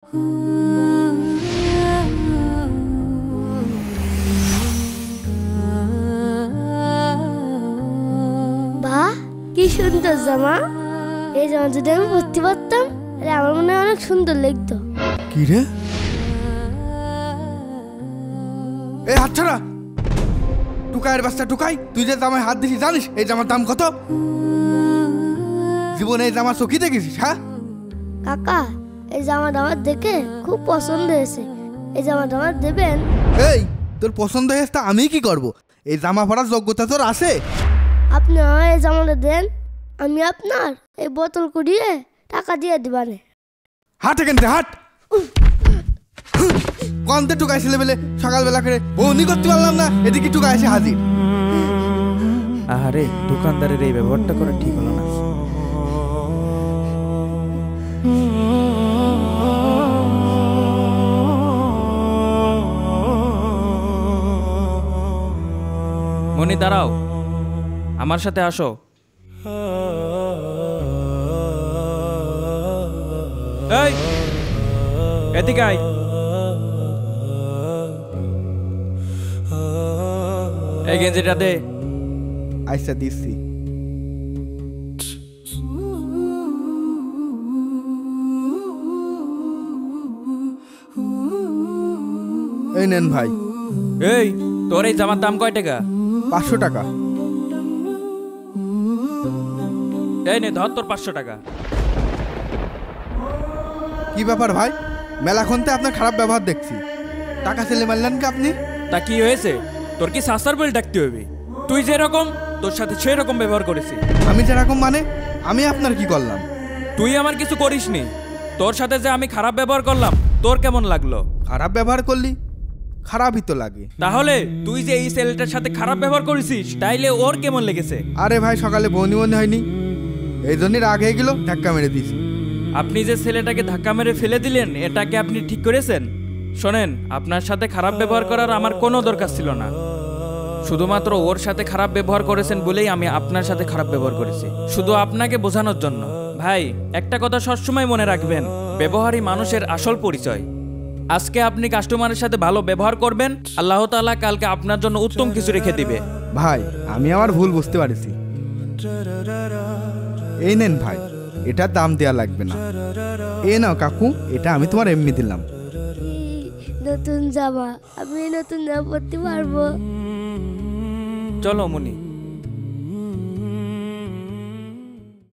বাহ, কি সুন্দর জামা। এই জামা যদি আমি পরতে পারতাম তাহলে আমার মনে হয় অনেক সুন্দর লাগতো। কি রে? এ হাত ছাড়া, টুকাইয়ের বাচ্চা টুকাই, তুই যে জামায় হাত দিছিস জানিস এই জামার দাম কত? জীবনে এই জামা চোখে দেখেছিস? হ্যাঁ কাকা, এই জামাটা আমার দেখে খুব পছন্দ হয়েছে, এই জামাটা আমার দেবেন? এই তোর পছন্দ হয়েছে তা আমি কি করব? এই জামা পরার যোগ্যতা তোর আছে? আপনি আমার এই জামাটা দেন, আমি আপনার এই বোতল কুড়িয়ে টাকা দিয়ে দিবানে। হাট এখান থেকে হাট। কন্তে টুকাইছিলে বেলে সকালবেলা করে বউনি করতে পারলাম না, এদিকে টুকাই এসে হাজির। আরে দোকানদারের এই ব্যবহারটা করা ঠিক হলো না। মনি দাঁড়াও, আমার সাথে আসো। এই এদিকে আয়। এই গেঞ্জিটা দে। আচ্ছা দিচ্ছি। এই নেন ভাই। এই তোর এই জামার দাম কয় টাকা? 500 টাকা। এই নে ধর তোর 500 টাকা। কি ব্যাপার ভাই, মেলাক্ষণতে আপনার খারাপ ব্যবহার দেখছি, টাকা ছেলে মারলেন কি আপনি? তা কি হয়েছে? তোর কি শাস্তার বলে ডাকতে হবে? তুই যেরকম তোর সাথে সেরকম ব্যবহার করেছি। আমি যেরকম মানে আমি আপনার কি করলাম? তুই আমার কিছু করিসনি, তোর সাথে যে আমি খারাপ ব্যবহার করলাম তোর কেমন লাগলো? খারাপ ব্যবহার করলি? খারাপই তো লাগে। তাহলে তুই যে এই ছেলেটার সাথে খারাপ ব্যবহার করেছিস তাইলে ওর কেমন লেগেছে? আরে ভাই সকালে বনি বনি হয়নি, এই জন্যই রাগ হয়ে গেল, ধাক্কা মেরে দিয়েছি। আপনি যে ছেলেটাকে ধাক্কা মেরে ফেলে দিলেন এটাকে আপনি ঠিক করেছেন? শোনেন, আপনার সাথে খারাপ ব্যবহার করার আমার কোনো দরকার ছিল না, শুধুমাত্র ওর সাথে খারাপ ব্যবহার করেছেন বলেই আমি আপনার সাথে খারাপ ব্যবহার করেছি, শুধু আপনাকে বোঝানোর জন্য। ভাই একটা কথা সবসময় মনে রাখবেন, ব্যবহারই মানুষের আসল পরিচয়। আজকে আপনি কাস্টমারের সাথে ভালো ব্যবহার করবেন, আল্লাহ তাআলা কালকে আপনার জন্য উত্তম কিছু রেখে দিবে। ভাই আমি আমার ভুল বুঝতে পারছি। এই নেন ভাই, এটার দাম দেয়া লাগবে না। এ নাও কাকু, এটা আমি তোমার এমনি দিলাম। নতুন জামা, আমি নতুন জামা পরতে পারবো? চলো মনি।